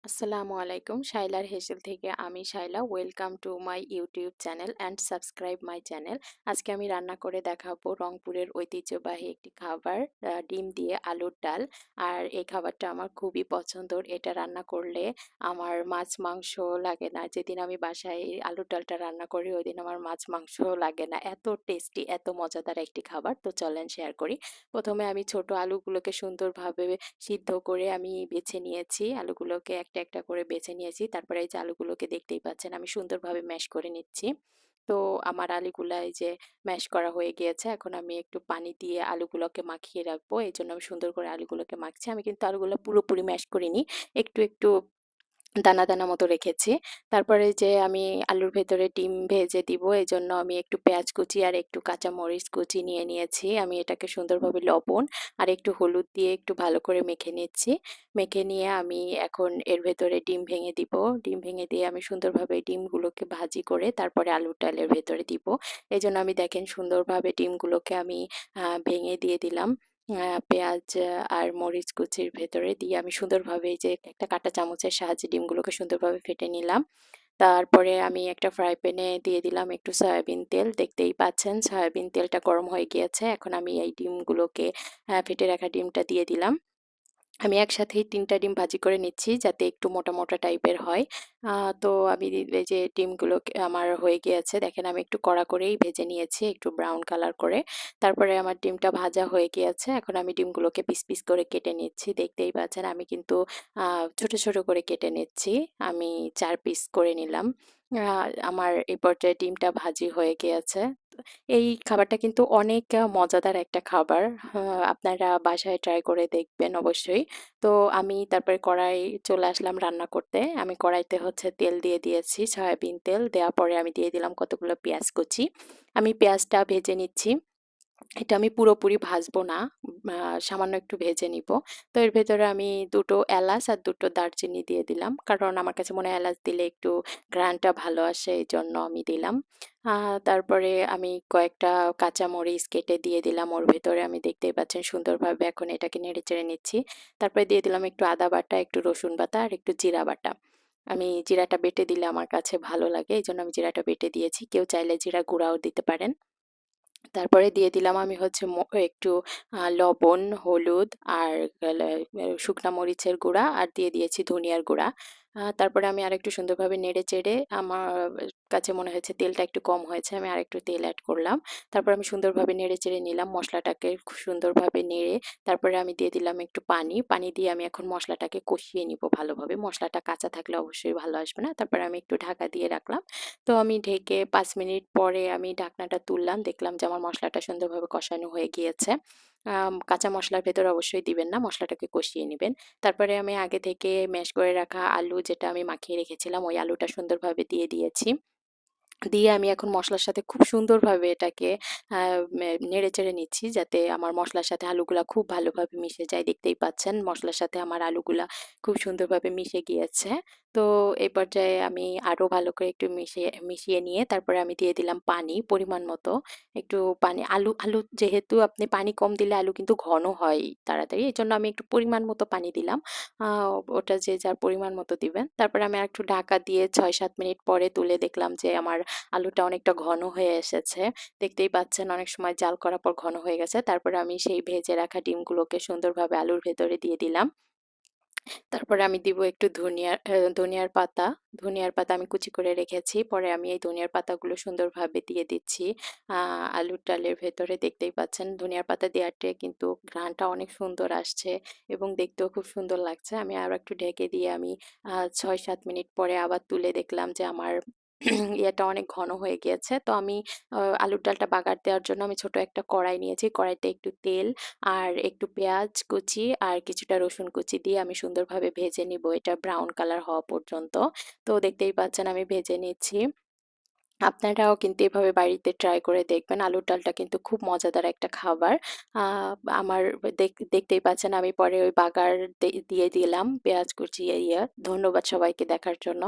আসসালামু আলাইকুম, শাইলার হেসেল থেকে আমি Shaila. Welcome to my YouTube channel and subscribe my channel. আজকে আমি রান্না করে দেখাবো রংপুরের ঐতিহ্যবাহী একটি খাবার, ডিম দিয়ে আলুর ডাল। আর এই খাবারটা আমার খুবই পছন্দর। এটা রান্না করলে আমার মাছ মাংস লাগে না। যেদিন আমি বাসায় এই আলুর ডালটা রান্না করি ওই দিন আমার মাছ মাংস লাগে না। এত টেস্টি, এত মজাদার একটি খাবার। তো চলেন শেয়ার করি। প্রথমে আমি ছোট আলুগুলোকে সুন্দরভাবে সিদ্ধ করে আমি বেছে নিয়েছি। আলুগুলোকে একটা একটা করে বেছে নিয়েছি। তারপরে এই যে আলুগুলোকে দেখতেই পাচ্ছেন আমি সুন্দরভাবে ম্যাশ করে নিচ্ছি। তো আমার আলুগুলা এই যে ম্যাশ করা হয়ে গিয়েছে। এখন আমি একটু পানি দিয়ে আলুগুলোকে মাখিয়ে রাখবো। এজন্য আমি সুন্দর করে আলুগুলোকে মাখছি। আমি কিন্তু আলুগুলো পুরোপুরি ম্যাশ করিনি। একটু একটু দানা দানা মতো রেখেছি। তারপরে যে আমি আলুর ভেতরে ডিম ভেজে দিব এজন্য আমি একটু পেঁয়াজ কুচি আর একটু কাঁচা মরিচ কুচি নিয়ে নিয়েছি। আমি এটাকে সুন্দরভাবে লবণ আর একটু হলুদ দিয়ে একটু ভালো করে মেখে নিচ্ছি। মেখে নিয়ে আমি এখন এর ভেতরে ডিম ভেঙে দিব। ডিম ভেঙে দিয়ে আমি সুন্দরভাবে ডিমগুলোকে ভাজি করে তারপরে আলুর ডালের ভেতরে দিব। এজন্য আমি দেখেন সুন্দরভাবে ডিমগুলোকে আমি ভেঙে দিয়ে দিলাম। পেঁয়াজ আর মরিচ কুচির ভেতরে দিয়ে আমি সুন্দরভাবে এই যে একটা কাঁটা চামচের সাহায্যে ডিমগুলোকে সুন্দরভাবে ফেটে নিলাম। তারপরে আমি একটা ফ্রাই প্যানে দিয়ে দিলাম একটু সয়াবিন তেল। দেখতেই পাচ্ছেন সয়াবিন তেলটা গরম হয়ে গিয়েছে। এখন আমি এই ডিমগুলোকে ফেটে রাখা ডিমটা দিয়ে দিলাম। আমি একসাথেই ৩ টা ডিম ভাজি করে নিচ্ছি যাতে একটু মোটা, মোটা টাইপের হয়। তো আমি এই যে ডিমগুলোকে আমার হয়ে গিয়েছে দেখেন আমি একটু কড়া করেই ভেজে নিয়েছি একটু ব্রাউন কালার করে। তারপরে আমার ডিমটা ভাজা হয়ে গিয়েছে। এখন আমি ডিমগুলোকে পিস, পিস করে কেটে নিচ্ছি। দেখতেই পাচ্ছেন আমি কিন্তু ছোট, ছোট করে কেটে নিচ্ছি। আমি ৪ পিস করে নিলাম। আ আমার এই পর্যায়ে ডিমটা ভাজি হয়ে গিয়েছে। এই খাবারটা কিন্তু অনেক মজাদার একটা খাবার। আপনারা বাসায় ট্রাই করে দেখবেন অবশ্যই। তো আমি তারপরে কড়াই চলে আসলাম রান্না করতে। আমি কড়াইতে হচ্ছে তেল দিয়ে দিয়েছি, সয়াবিন তেল। দেওয়ার পরে আমি দিয়ে দিলাম কতগুলো পেঁয়াজ কুচি। আমি পেঁয়াজটা ভেজে নিচ্ছি। এটা আমি পুরোপুরি ভাজবো না। আ সামান্য একটু ভেজে নিবো। তো এর ভেতরে আমি ২ টো এলাচ আর ২ টো দারচিনি দিয়ে দিলাম। কারণ আমার কাছে মনে হয় এলাচ দিলে একটু ঘ্রাণটা ভালো আসে এজন্য আমি দিলাম। আ তারপরে আমি কয়েকটা কাঁচামরিচ কেটে দিয়ে দিলাম ওর ভেতরে। আমি দেখতেই পাচ্ছেন সুন্দরভাবে এখন এটাকে নেড়েচেড়ে নিচ্ছি। তারপরে দিয়ে দিলাম একটু আদা বাটা, একটু রসুন বাটা আর একটু জিরা বাটা। আমি জিরাটা বেটে দিলে আমার কাছে ভালো লাগে। এজন্য আমি জিরাটা বেটে দিয়েছি। কেউ চাইলে জিরা গুঁড়াও দিতে পারেন। তারপরে দিয়ে দিলাম আমি হচ্ছে একটু লবণ, হলুদ আর শুকনা মরিচের গুঁড়া আর দিয়ে দিয়েছি ধনিয়ার গুঁড়া। তারপরে আমি আরেকটু সুন্দরভাবে নেড়ে-চেড়ে আমার কাছে মনে হয়েছে তেলটা একটু কম হয়েছে। আমি আরেকটু তেল এড করলাম। তারপর আমি সুন্দরভাবে নেড়ে-চেড়ে নিলাম। মসলাটাকে খুব সুন্দরভাবে নেড়ে তারপরে আমি দিয়ে দিলাম একটু পানি। পানি দিয়ে আমি এখন মসলাটাকে কষিয়ে নিবো ভালোভাবে। মসলাটা কাঁচা থাকলে অবশ্যই ভালো আসবে না। তারপরে আমি একটু ঢাকা দিয়ে রাখলাম। তো আমি ঢেকে ৫ মিনিট পরে আমি ঢাকনাটা তুললাম। দেখলাম যে আমার মসলাটা সুন্দরভাবে কষানো হয়ে গিয়েছে। কাঁচা মসলার ভেতরে অবশ্যই দিবেন না, মসলাটাকে কষিয়ে নিবেন। তারপরে আমি আগে থেকে ম্যাশ করে রাখা আলু যেটা আমি মাখিয়ে রেখেছিলাম, ওই আলুটা সুন্দরভাবে দিয়ে দিয়েছি। দিয়ে আমি এখন মসলার সাথে খুব সুন্দরভাবে এটাকে আ নেড়েচেড়ে নিচ্ছি যাতে আমার মসলার সাথে আলুগুলা খুব ভালোভাবে মিশে যায়। দেখতেই পাচ্ছেন মসলার সাথে আমার আলুগুলা খুব সুন্দরভাবে মিশে গিয়েছে। তো এই পর্যায়ে আমি আরো ভালো করে একটু মিশিয়ে নিয়ে তারপরে আমি দিয়ে দিলাম পানি পরিমাণ মতো। একটু পানি আলু যেহেতু আপনি পানি কম দিলে আলু কিন্তু ঘন হয় তাড়াতাড়ি। এজন্য আমি একটু পরিমাণ মতো পানি দিলাম। আ ওটা যে যার পরিমাণ মতো দিবেন। তারপরে আমি আরেকটু ঢাকা দিয়ে ৬-৭ মিনিট পরে তুলে দেখলাম যে আমার আলুটা অনেকটা ঘন হয়ে এসেছে। দেখতেই পাচ্ছেন অনেক সময় জাল করার পর ঘন হয়ে গেছে। তারপরে আমি সেই ভেজে রাখা ডিমগুলোকে সুন্দরভাবে আলুর ভেতরে দিয়ে দিলাম। তারপরে আমি দিব একটু ধনিয়ার পাতা। ধনিয়ার পাতা আমি কুচি করে রেখেছি। পরে আমি এই ধনিয়ার পাতাগুলো সুন্দরভাবে দিয়ে দিচ্ছি। আ আলুর ডালের ভেতরে দেখতেই পাচ্ছেন ধনিয়ার পাতা দেওয়াতে কিন্তু ঘ্রাণটা অনেক সুন্দর আসছে এবং দেখতেও খুব সুন্দর লাগছে। আমি আরো একটু ঢেকে দিয়ে আমি ৬-৭ মিনিট পরে আবার তুলে দেখলাম যে আমার ইয়েটা অনেক ঘন হয়ে গিয়েছে। তো আমি আলুর ডালটা বাগার দেওয়ার জন্য আমি ছোট একটা কড়াই নিয়েছি। কড়াইতে একটু তেল আর একটু পেঁয়াজ কুচি আর কিছুটা রসুন কুচি দিয়ে আমি সুন্দরভাবে ভেজে নিব এটা ব্রাউন কালার হওয়া পর্যন্ত। তো দেখতেই পাচ্ছেন আমি ভেজে নিচ্ছি। আপনারাও কিন্তু এভাবে বাড়িতে ট্রাই করে দেখবেন। আলুর ডালটা কিন্তু খুব মজাদার একটা খাবার। আ আমার দেখতেই পাচ্ছেন আমি পরে ওই বাগার দিয়ে দিলাম পেঁয়াজ কুচি ধন্যবাদ সবাইকে দেখার জন্য।